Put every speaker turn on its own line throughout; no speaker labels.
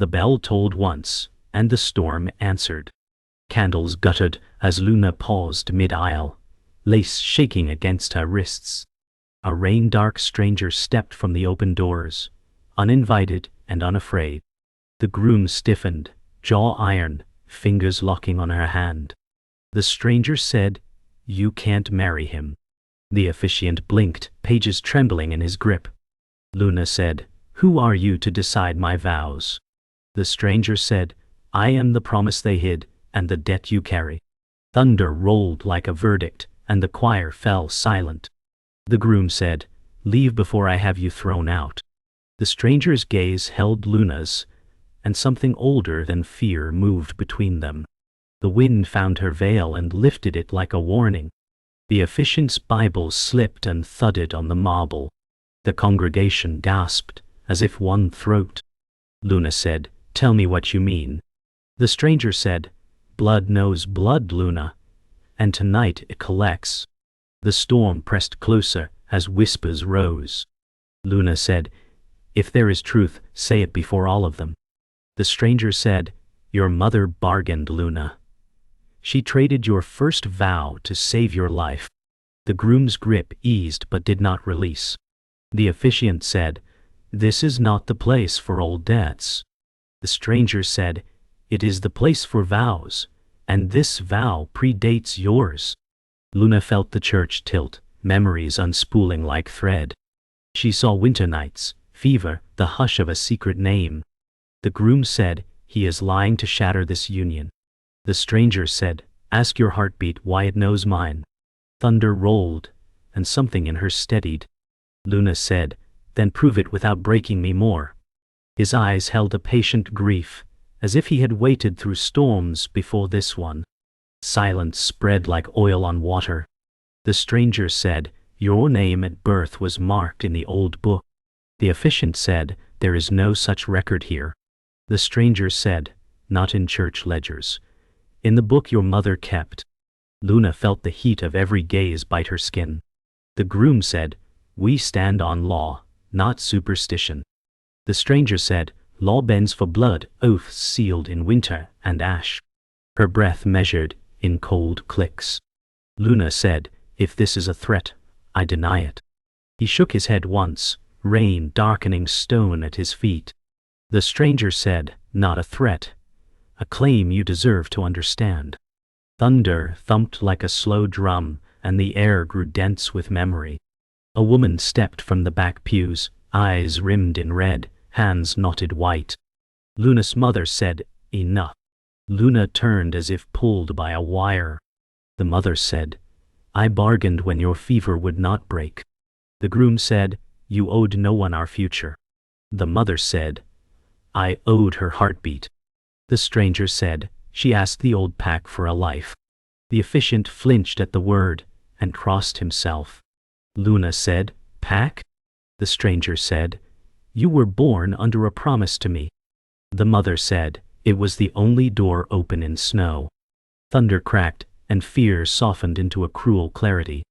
The bell tolled once, and the storm answered. Candles guttered as Luna paused mid-aisle, lace shaking against her wrists. A rain-dark stranger stepped from the open doors, uninvited and unafraid. The groom stiffened, jaw iron, fingers locking on her hand. The stranger said, "You can't marry him." The officiant blinked, pages trembling in his grip. Luna said, "Who are you to decide my vows?" The stranger said, "I am the promise they hid, and the debt you carry." Thunder rolled like a verdict, and the choir fell silent. The groom said, "Leave before I have you thrown out." The stranger's gaze held Luna's, and something older than fear moved between them. The wind found her veil and lifted it like a warning. The officiant's Bible slipped and thudded on the marble. The congregation gasped, as if one throat. Luna said, "Tell me what you mean." The stranger said, "Blood knows blood, Luna, and tonight it collects." The storm pressed closer as whispers rose. Luna said, "If there is truth, say it before all of them." The stranger said, "Your mother bargained, Luna. She traded your first vow to save your life." The groom's grip eased but did not release. The officiant said, "This is not the place for old debts." The stranger said, "It is the place for vows, and this vow predates yours." Luna felt the church tilt, memories unspooling like thread. She saw winter nights, fever, the hush of a secret name. The groom said, "He is lying to shatter this union." The stranger said, "Ask your heartbeat why it knows mine." Thunder rolled, and something in her steadied. Luna said, "Then prove it without breaking me more." His eyes held a patient grief, as if he had waited through storms before this one. Silence spread like oil on water. The stranger said, "Your name at birth was marked in the old book." The officiant said, "There is no such record here." The stranger said, "Not in church ledgers. In the book your mother kept." Luna felt the heat of every gaze bite her skin. The groom said, "We stand on law, not superstition." The stranger said, "Law bends for blood, oaths sealed in winter and ash." Her breath measured in cold clicks. Luna said, "If this is a threat, I deny it." He shook his head once, rain darkening stone at his feet. The stranger said, "Not a threat. A claim you deserve to understand." Thunder thumped like a slow drum, and the air grew dense with memory. A woman stepped from the back pews, eyes rimmed in red, hands knotted white. Luna's mother said, "Enough." Luna turned as if pulled by a wire. The mother said, "I bargained when your fever would not break." The groom said, "You owed no one our future." The mother said, "I owed her heartbeat." The stranger said, "She asked the old pack for a life." The officiant flinched at the word and crossed himself. Luna said, "Pack?" The stranger said, "You were born under a promise to me." The mother said, "It was the only door open in snow." Thunder cracked, and fear softened into a cruel clarity.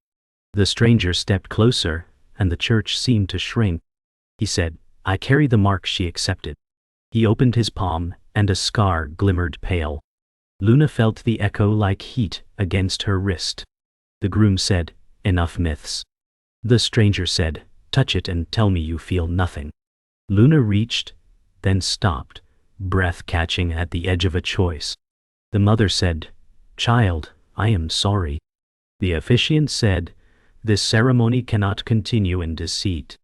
The stranger stepped closer, and the church seemed to shrink. He said, "I carry the mark she accepted." He opened his palm, and a scar glimmered pale. Luna felt the echo like heat against her wrist. The groom said, "Enough myths." The stranger said, "Touch it and tell me you feel nothing." Luna reached, then stopped, breath catching at the edge of a choice. The mother said, "Child, I am sorry." The officiant said, "This ceremony cannot continue in deceit."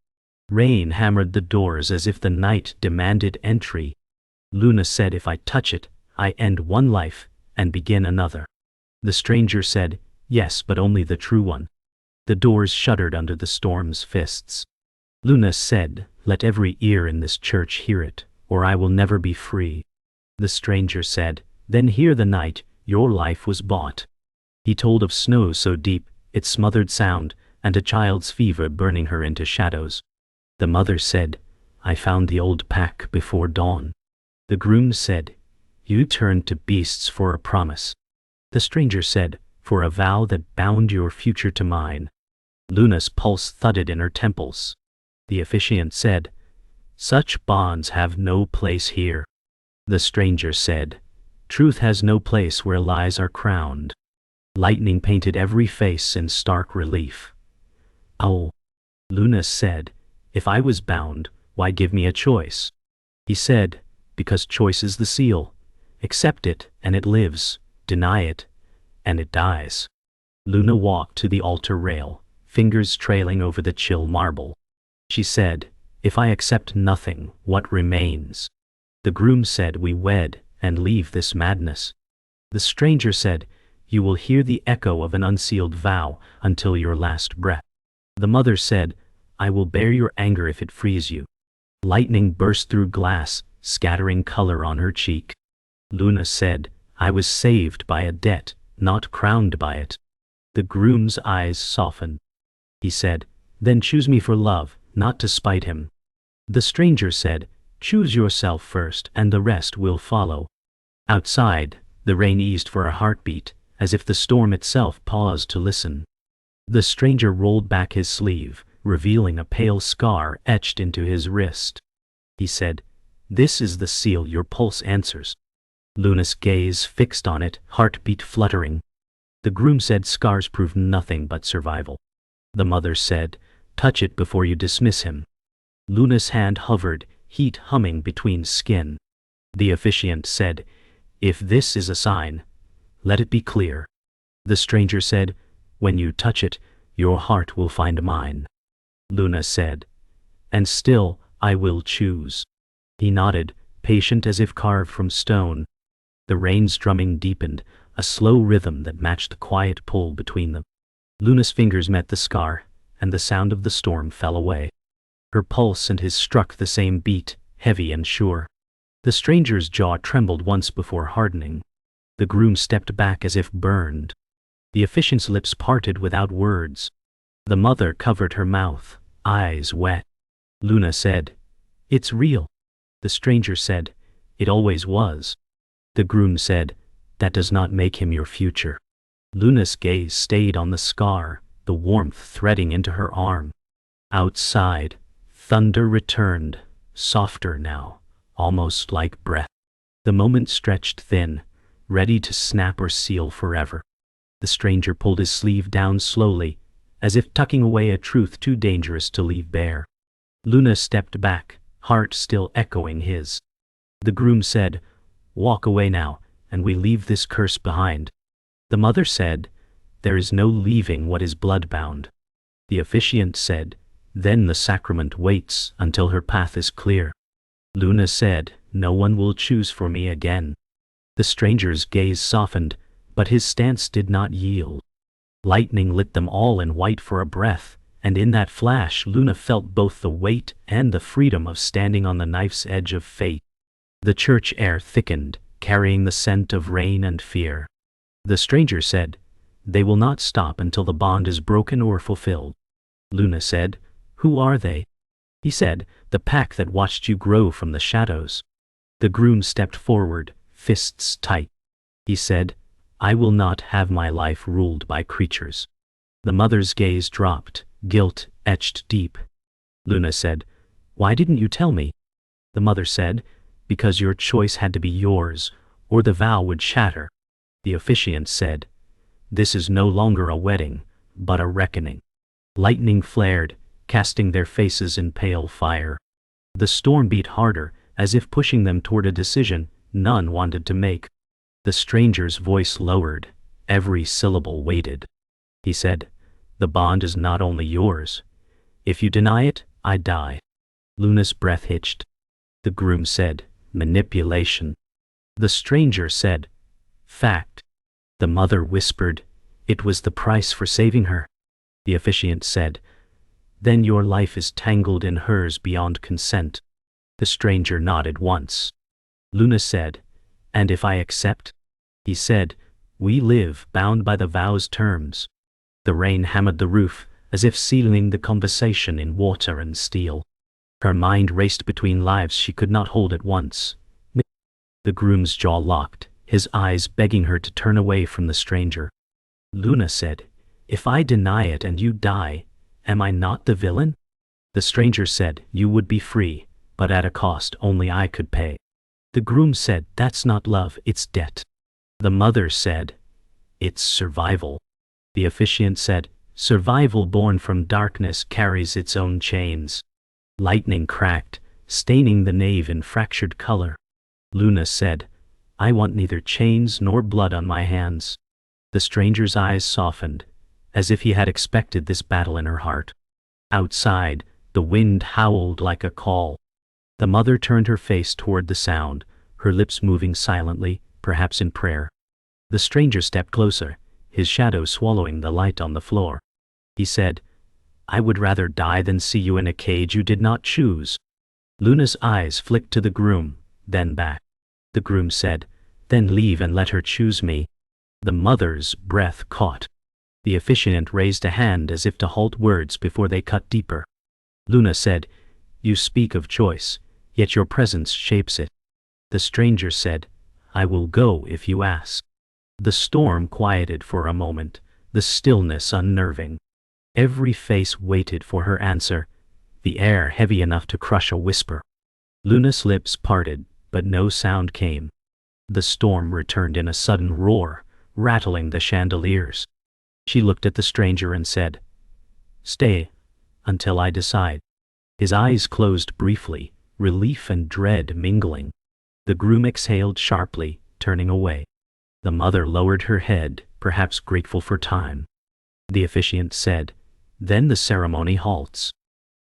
Rain hammered the doors as if the night demanded entry. Luna said, "If I touch it, I end one life and begin another." The stranger said, "Yes, but only the true one." The doors shuddered under the storm's fists. Luna said, "Let every ear in this church hear it, or I will never be free." The stranger said, "Then hear the night your life was bought." He told of snow so deep it smothered sound, and a child's fever burning her into shadows. The mother said, "I found the old pack before dawn." The groom said, "You turned to beasts for a promise." The stranger said, "For a vow that bound your future to mine." Luna's pulse thudded in her temples. The officiant said, "Such bonds have no place here." The stranger said, "Truth has no place where lies are crowned." Lightning painted every face in stark relief. "Oh," Luna said, "if I was bound, why give me a choice?" He said, "Because choice is the seal. Accept it, and it lives. Deny it, and it dies." Luna walked to the altar rail, fingers trailing over the chill marble. She said, "If I accept nothing, what remains?" The groom said, "We wed, and leave this madness." The stranger said, "You will hear the echo of an unsealed vow until your last breath." The mother said, "I will bear your anger if it frees you." Lightning burst through glass, scattering color on her cheek. Luna said, "I was saved by a debt, not crowned by it." The groom's eyes softened. He said, "Then choose me for love, not to spite him." The stranger said, "Choose yourself first, and the rest will follow." Outside, the rain eased for a heartbeat, as if the storm itself paused to listen. The stranger rolled back his sleeve, revealing a pale scar etched into his wrist. He said, "This is the seal your pulse answers." Luna's gaze fixed on it, heartbeat fluttering. The groom said, "Scars prove nothing but survival." The mother said, "Touch it before you dismiss him." Luna's hand hovered, heat humming between skin. The officiant said, "If this is a sign, let it be clear." The stranger said, "When you touch it, your heart will find mine." Luna said, "And still, I will choose." He nodded, patient as if carved from stone. The rain's drumming deepened, a slow rhythm that matched the quiet pull between them. Luna's fingers met the scar, and the sound of the storm fell away. Her pulse and his struck the same beat, heavy and sure. The stranger's jaw trembled once before hardening. The groom stepped back as if burned. The officiant's lips parted without words. The mother covered her mouth, eyes wet. Luna said, "It's real." The stranger said, "It always was." The groom said, "That does not make him your future." Luna's gaze stayed on the scar, the warmth threading into her arm. Outside, thunder returned, softer now, almost like breath. The moment stretched thin, ready to snap or seal forever. The stranger pulled his sleeve down slowly, as if tucking away a truth too dangerous to leave bare. Luna stepped back, heart still echoing his. The groom said, "Walk away now, and we leave this curse behind." The mother said, "There is no leaving what is blood-bound." The officiant said, "Then the sacrament waits until her path is clear." Luna said, "No one will choose for me again." The stranger's gaze softened, but his stance did not yield. Lightning lit them all in white for a breath, and in that flash Luna felt both the weight and the freedom of standing on the knife's edge of fate. The church air thickened, carrying the scent of rain and fear. The stranger said, "They will not stop until the bond is broken or fulfilled." Luna said, "Who are they?" He said, "The pack that watched you grow from the shadows." The groom stepped forward, fists tight. He said, "I will not have my life ruled by creatures." The mother's gaze dropped, guilt etched deep. Luna said, "Why didn't you tell me?" The mother said, "Because your choice had to be yours, or the vow would shatter." The officiant said, "This is no longer a wedding, but a reckoning." Lightning flared, casting their faces in pale fire. The storm beat harder, as if pushing them toward a decision none wanted to make. The stranger's voice lowered, every syllable weighted. He said, "The bond is not only yours. If you deny it, I die." Luna's breath hitched. The groom said, "Manipulation." The stranger said, "Fact." The mother whispered, "It was the price for saving her." The officiant said, "Then your life is tangled in hers beyond consent." The stranger nodded once. Luna said, "And if I accept?" He said, "We live bound by the vow's terms." The rain hammered the roof, as if sealing the conversation in water and steel. Her mind raced between lives she could not hold at once. The groom's jaw locked, his eyes begging her to turn away from the stranger. Luna said, "If I deny it and you die, am I not the villain?" The stranger said, "You would be free, but at a cost only I could pay." The groom said, "That's not love, it's debt." The mother said, "It's survival." The officiant said, "Survival born from darkness carries its own chains." Lightning cracked, staining the nave in fractured color. Luna said, "I want neither chains nor blood on my hands." The stranger's eyes softened, as if he had expected this battle in her heart. Outside, the wind howled like a call. The mother turned her face toward the sound, her lips moving silently, perhaps in prayer. The stranger stepped closer, his shadow swallowing the light on the floor. He said, "I would rather die than see you in a cage you did not choose." Luna's eyes flicked to the groom, then back. The groom said, "Then leave and let her choose me." The mother's breath caught. The officiant raised a hand as if to halt words before they cut deeper. Luna said, "You speak of choice, yet your presence shapes it." The stranger said, "I will go if you ask." The storm quieted for a moment, the stillness unnerving. Every face waited for her answer, the air heavy enough to crush a whisper. Luna's lips parted, but no sound came. The storm returned in a sudden roar, rattling the chandeliers. She looked at the stranger and said, "Stay, until I decide." His eyes closed briefly, relief and dread mingling. The groom exhaled sharply, turning away. The mother lowered her head, perhaps grateful for time. The officiant said, "Then the ceremony halts."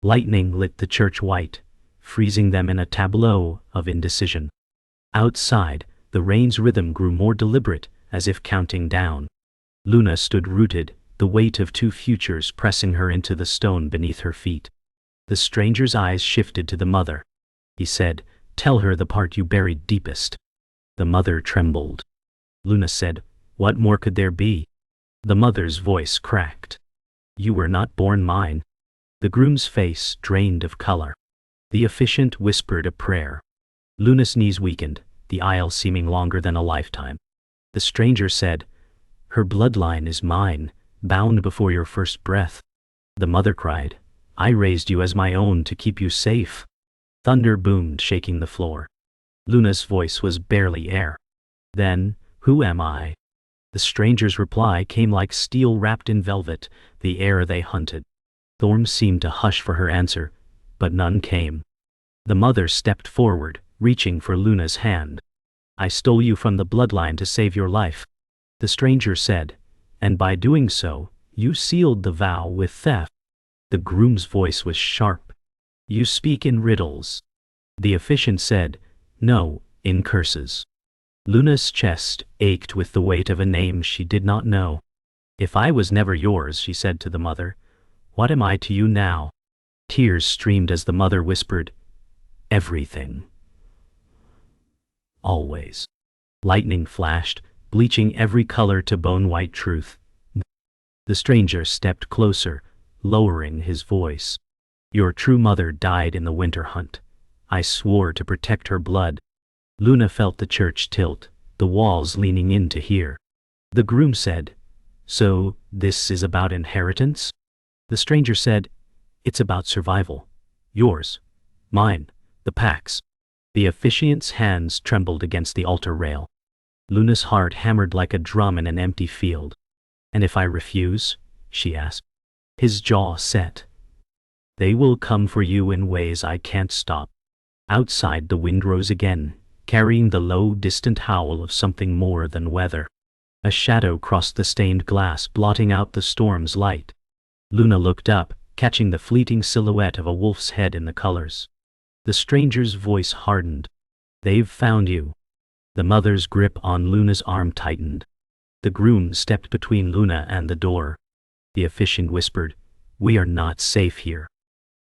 Lightning lit the church white, freezing them in a tableau of indecision. Outside, the rain's rhythm grew more deliberate, as if counting down. Luna stood rooted, the weight of two futures pressing her into the stone beneath her feet. The stranger's eyes shifted to the mother. He said, "Tell her the part you buried deepest." The mother trembled. Luna said, "What more could there be?" The mother's voice cracked. "You were not born mine." The groom's face drained of color. The officiant whispered a prayer. Luna's knees weakened, the aisle seeming longer than a lifetime. The stranger said, "Her bloodline is mine, bound before your first breath." The mother cried, "I raised you as my own to keep you safe." Thunder boomed, shaking the floor. Luna's voice was barely air. "Then, who am I?" The stranger's reply came like steel wrapped in velvet, the air they hunted. Thorns seemed to hush for her answer, but none came. The mother stepped forward, reaching for Luna's hand. "I stole you from the bloodline to save your life." The stranger said, "And by doing so, you sealed the vow with theft." The groom's voice was sharp. "You speak in riddles." The officiant said, "No, in curses." Luna's chest ached with the weight of a name she did not know. "If I was never yours," she said to the mother, "what am I to you now?" Tears streamed as the mother whispered, "Everything. Always." Lightning flashed, bleaching every color to bone-white truth. The stranger stepped closer, lowering his voice. "Your true mother died in the winter hunt. I swore to protect her blood." Luna felt the church tilt, the walls leaning in to hear. The groom said, "So, this is about inheritance?" The stranger said, "It's about survival. Yours, mine, the pack's." The officiant's hands trembled against the altar rail. Luna's heart hammered like a drum in an empty field. "And if I refuse?" she asked. His jaw set. "They will come for you in ways I can't stop." Outside, the wind rose again, carrying the low, distant howl of something more than weather. A shadow crossed the stained glass, blotting out the storm's light. Luna looked up, catching the fleeting silhouette of a wolf's head in the colors. The stranger's voice hardened. "They've found you." The mother's grip on Luna's arm tightened. The groom stepped between Luna and the door. The officiant whispered, "We are not safe here."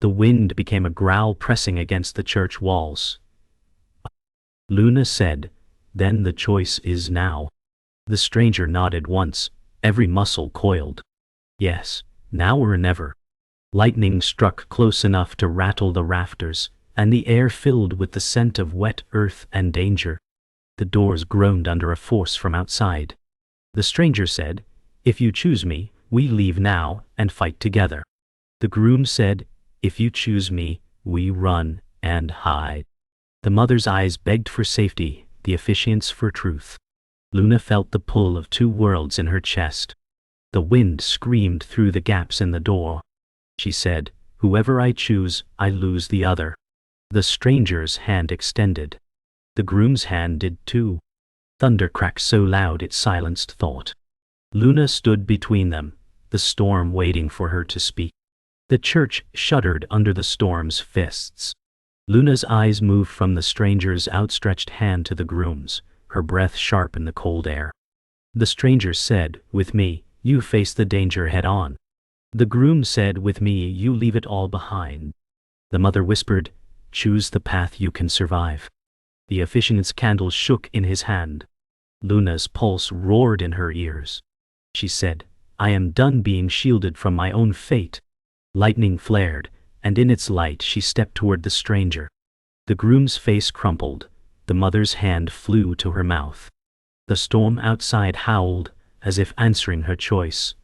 The wind became a growl pressing against the church walls. Luna said, "Then the choice is now." The stranger nodded once, every muscle coiled. "Yes, now or never." Lightning struck close enough to rattle the rafters, and the air filled with the scent of wet earth and danger. The doors groaned under a force from outside. The stranger said, "If you choose me, we leave now and fight together." The groom said, "If you choose me, we run and hide." The mother's eyes begged for safety, the officiant's for truth. Luna felt the pull of two worlds in her chest. The wind screamed through the gaps in the door. She said, "Whoever I choose, I lose the other." The stranger's hand extended. The groom's hand did too. Thunder cracked so loud it silenced thought. Luna stood between them, the storm waiting for her to speak. The church shuddered under the storm's fists. Luna's eyes moved from the stranger's outstretched hand to the groom's, her breath sharp in the cold air. The stranger said, "With me, you face the danger head on." The groom said, "With me, you leave it all behind." The mother whispered, "Choose the path you can survive." The officiant's candle shook in his hand. Luna's pulse roared in her ears. She said, "I am done being shielded from my own fate." Lightning flared, and in its light she stepped toward the stranger. The groom's face crumpled. The mother's hand flew to her mouth. The storm outside howled, as if answering her choice.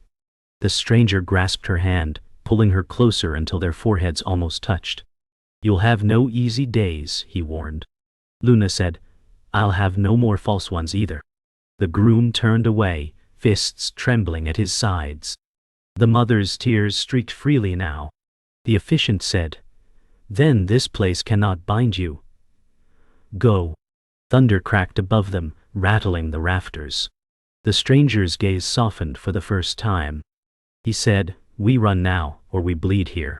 The stranger grasped her hand, pulling her closer until their foreheads almost touched. "You'll have no easy days," he warned. Luna said, "I'll have no more false ones either." The groom turned away, fists trembling at his sides. The mother's tears streaked freely now. The officiant said, "Then this place cannot bind you. Go." Thunder cracked above them, rattling the rafters. The stranger's gaze softened for the first time. He said, "We run now, or we bleed here."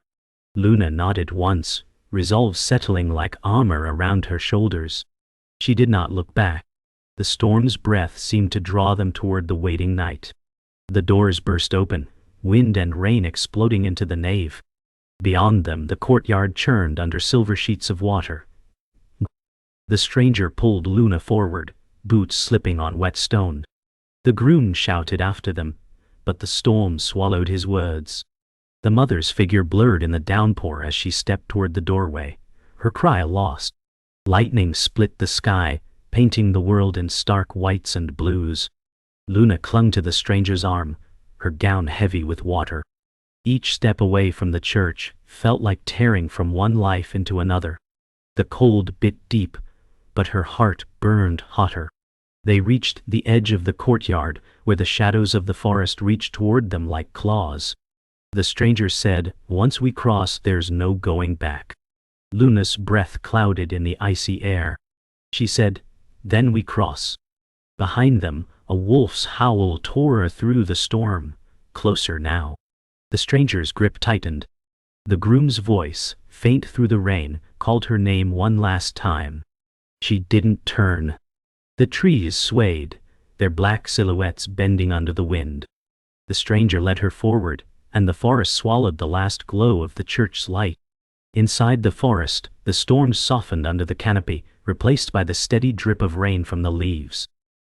Luna nodded once, resolve settling like armor around her shoulders. She did not look back. The storm's breath seemed to draw them toward the waiting night. The doors burst open, wind and rain exploding into the nave. Beyond them the courtyard churned under silver sheets of water. The stranger pulled Luna forward, boots slipping on wet stone. The groom shouted after them, but the storm swallowed his words. The mother's figure blurred in the downpour as she stepped toward the doorway, her cry lost. Lightning split the sky, painting the world in stark whites and blues. Luna clung to the stranger's arm, her gown heavy with water. Each step away from the church felt like tearing from one life into another. The cold bit deep, but her heart burned hotter. They reached the edge of the courtyard, where the shadows of the forest reached toward them like claws. The stranger said, "Once we cross, there's no going back." Luna's breath clouded in the icy air. She said, "Then we cross." Behind them, a wolf's howl tore through the storm, closer now. The stranger's grip tightened. The groom's voice, faint through the rain, called her name one last time. She didn't turn. The trees swayed, their black silhouettes bending under the wind. The stranger led her forward, and the forest swallowed the last glow of the church's light. Inside the forest, the storm softened under the canopy, replaced by the steady drip of rain from the leaves.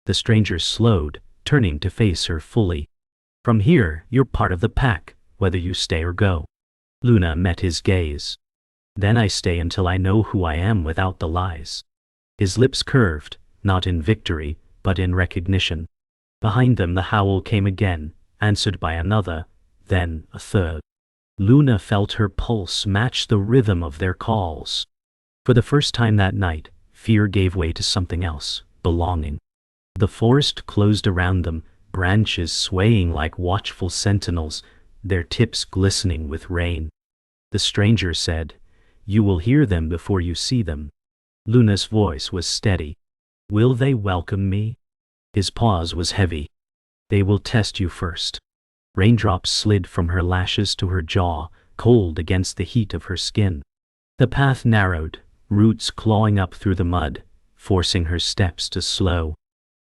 The stranger slowed, turning to face her fully. "From here, you're part of the pack, whether you stay or go." Luna met his gaze. "Then I stay until I know who I am without the lies." His lips curved, not in victory, but in recognition. Behind them the howl came again, answered by another, then a third. Luna felt her pulse match the rhythm of their calls. For the first time that night, fear gave way to something else, belonging. The forest closed around them, branches swaying like watchful sentinels, their tips glistening with rain. The stranger said, "You will hear them before you see them." Luna's voice was steady. "Will they welcome me?" His pause was heavy. "They will test you first." Raindrops slid from her lashes to her jaw, cold against the heat of her skin. The path narrowed, roots clawing up through the mud, forcing her steps to slow.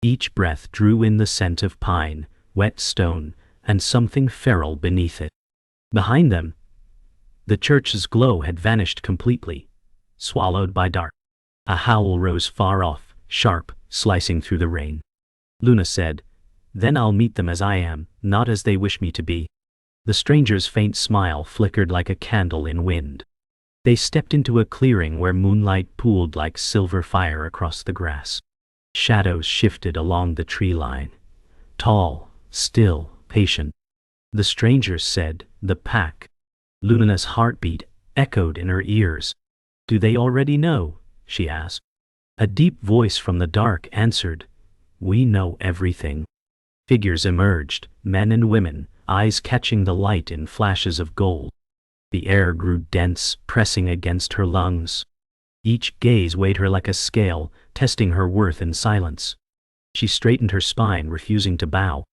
Each breath drew in the scent of pine, wet stone, and something feral beneath it. Behind them, the church's glow had vanished completely, swallowed by dark. A howl rose far off, sharp, slicing through the rain. Luna said, "Then I'll meet them as I am, not as they wish me to be." The stranger's faint smile flickered like a candle in wind. They stepped into a clearing where moonlight pooled like silver fire across the grass. Shadows shifted along the tree line. Tall, still, patient. The stranger said, "The pack." Luna's heartbeat echoed in her ears. "Do they already know?" she asked. A deep voice from the dark answered, "We know everything." Figures emerged, men and women, eyes catching the light in flashes of gold. The air grew dense, pressing against her lungs. Each gaze weighed her like a scale, testing her worth in silence. She straightened her spine, refusing to bow.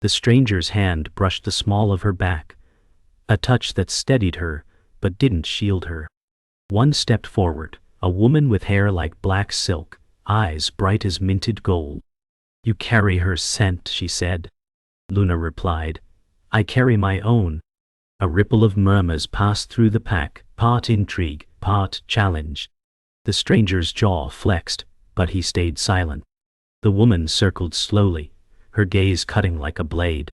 The stranger's hand brushed the small of her back, a touch that steadied her, but didn't shield her. One stepped forward, a woman with hair like black silk, eyes bright as minted gold. "You carry her scent," she said. Luna replied, "I carry my own." A ripple of murmurs passed through the pack, part intrigue, part challenge. The stranger's jaw flexed, but he stayed silent. The woman circled slowly, her gaze cutting like a blade.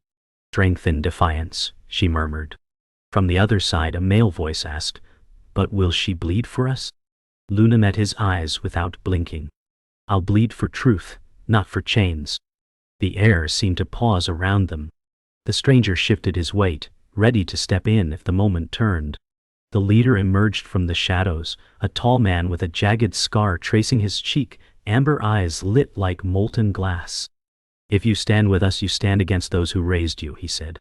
"Strength and defiance," she murmured. From the other side a male voice asked, "But will she bleed for us?" Luna met his eyes without blinking. "I'll bleed for truth, not for chains." The air seemed to pause around them. The stranger shifted his weight, ready to step in if the moment turned. The leader emerged from the shadows, a tall man with a jagged scar tracing his cheek, amber eyes lit like molten glass. "If you stand with us, you stand against those who raised you," he said.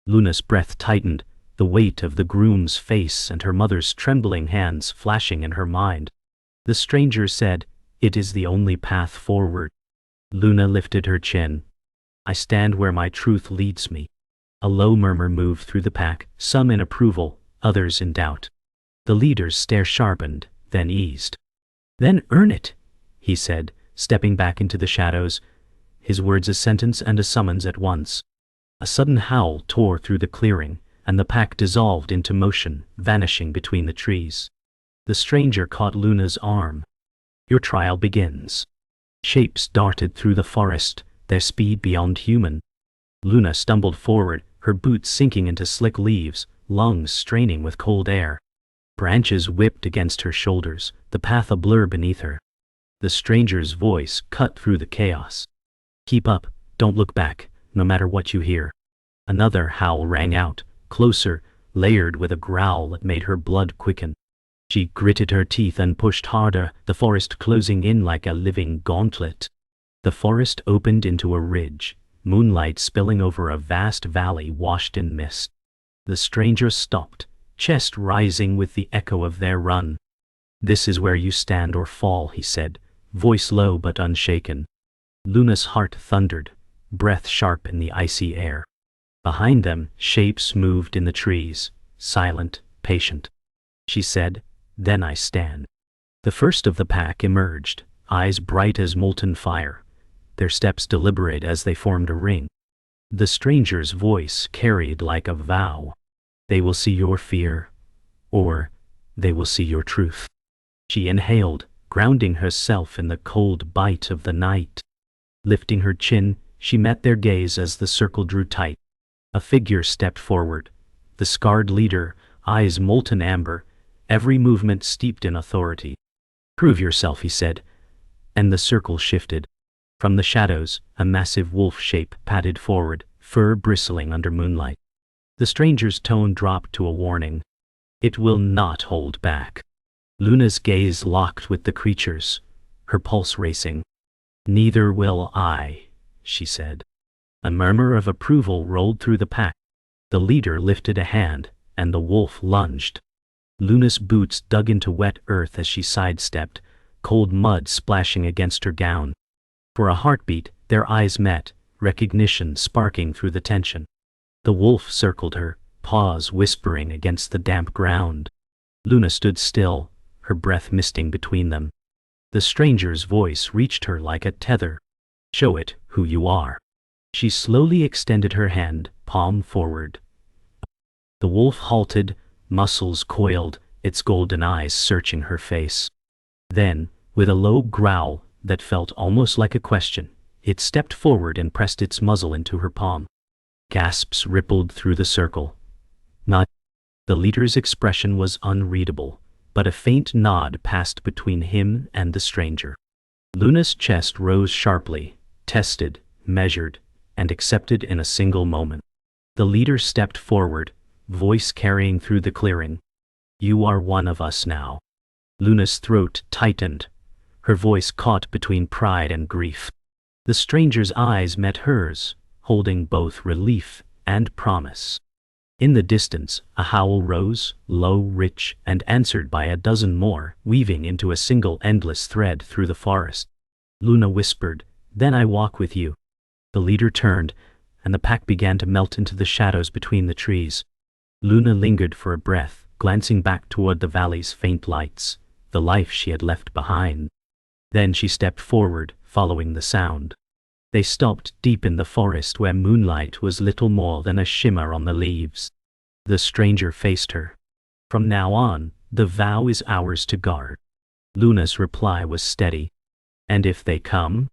Luna's breath tightened, the weight of the groom's face and her mother's trembling hands flashing in her mind. The stranger said, "It is the only path forward." Luna lifted her chin. "I stand where my truth leads me." A low murmur moved through the pack, some in approval, others in doubt. The leader's stare sharpened, then eased. "Then earn it," he said, stepping back into the shadows, his words a sentence and a summons at once. A sudden howl tore through the clearing, and the pack dissolved into motion, vanishing between the trees. The stranger caught Luna's arm. "Your trial begins." Shapes darted through the forest, their speed beyond human. Luna stumbled forward, her boots sinking into slick leaves, lungs straining with cold air. Branches whipped against her shoulders, the path a blur beneath her. The stranger's voice cut through the chaos. "Keep up, don't look back, no matter what you hear." Another howl rang out, closer, layered with a growl that made her blood quicken. She gritted her teeth and pushed harder, the forest closing in like a living gauntlet. The forest opened into a ridge, moonlight spilling over a vast valley washed in mist. The stranger stopped, chest rising with the echo of their run. "This is where you stand or fall," he said, voice low but unshaken. Luna's heart thundered, breath sharp in the icy air. Behind them, shapes moved in the trees, silent, patient. She said, "Then I stand." The first of the pack emerged, eyes bright as molten fire, their steps deliberate as they formed a ring. The stranger's voice carried like a vow. "They will see your fear, or they will see your truth." She inhaled, grounding herself in the cold bite of the night. Lifting her chin, she met their gaze as the circle drew tight. A figure stepped forward, the scarred leader, eyes molten amber, every movement steeped in authority. "Prove yourself," he said, and the circle shifted. From the shadows, a massive wolf shape padded forward, fur bristling under moonlight. The stranger's tone dropped to a warning. "It will not hold back." Luna's gaze locked with the creature's, her pulse racing. "Neither will I," she said. A murmur of approval rolled through the pack. The leader lifted a hand, and the wolf lunged. Luna's boots dug into wet earth as she sidestepped, cold mud splashing against her gown. For a heartbeat, their eyes met, recognition sparking through the tension. The wolf circled her, paws whispering against the damp ground. Luna stood still, her breath misting between them. The stranger's voice reached her like a tether. "Show it who you are." She slowly extended her hand, palm forward. The wolf halted, muscles coiled, its golden eyes searching her face. Then, with a low growl that felt almost like a question, it stepped forward and pressed its muzzle into her palm. Gasps rippled through the circle. Not. The leader's expression was unreadable, but a faint nod passed between him and the stranger. Luna's chest rose sharply, tested, measured, and accepted in a single moment. The leader stepped forward, voice carrying through the clearing. "You are one of us now." Luna's throat tightened, her voice caught between pride and grief. The stranger's eyes met hers, holding both relief and promise. In the distance, a howl rose, low, rich, and answered by a dozen more, weaving into a single endless thread through the forest. Luna whispered, "Then I walk with you." The leader turned, and the pack began to melt into the shadows between the trees. Luna lingered for a breath, glancing back toward the valley's faint lights, the life she had left behind. Then she stepped forward, following the sound. They stopped deep in the forest where moonlight was little more than a shimmer on the leaves. The stranger faced her. "From now on, the vow is ours to guard." Luna's reply was steady. "And if they come?"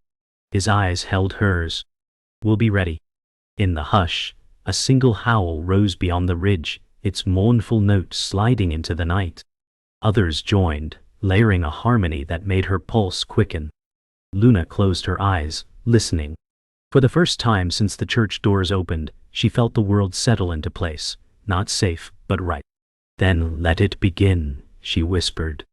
His eyes held hers. "We'll be ready." In the hush, a single howl rose beyond the ridge, its mournful note sliding into the night. Others joined, layering a harmony that made her pulse quicken. Luna closed her eyes, listening. For the first time since the church doors opened, she felt the world settle into place, not safe, but right. "Then let it begin," she whispered.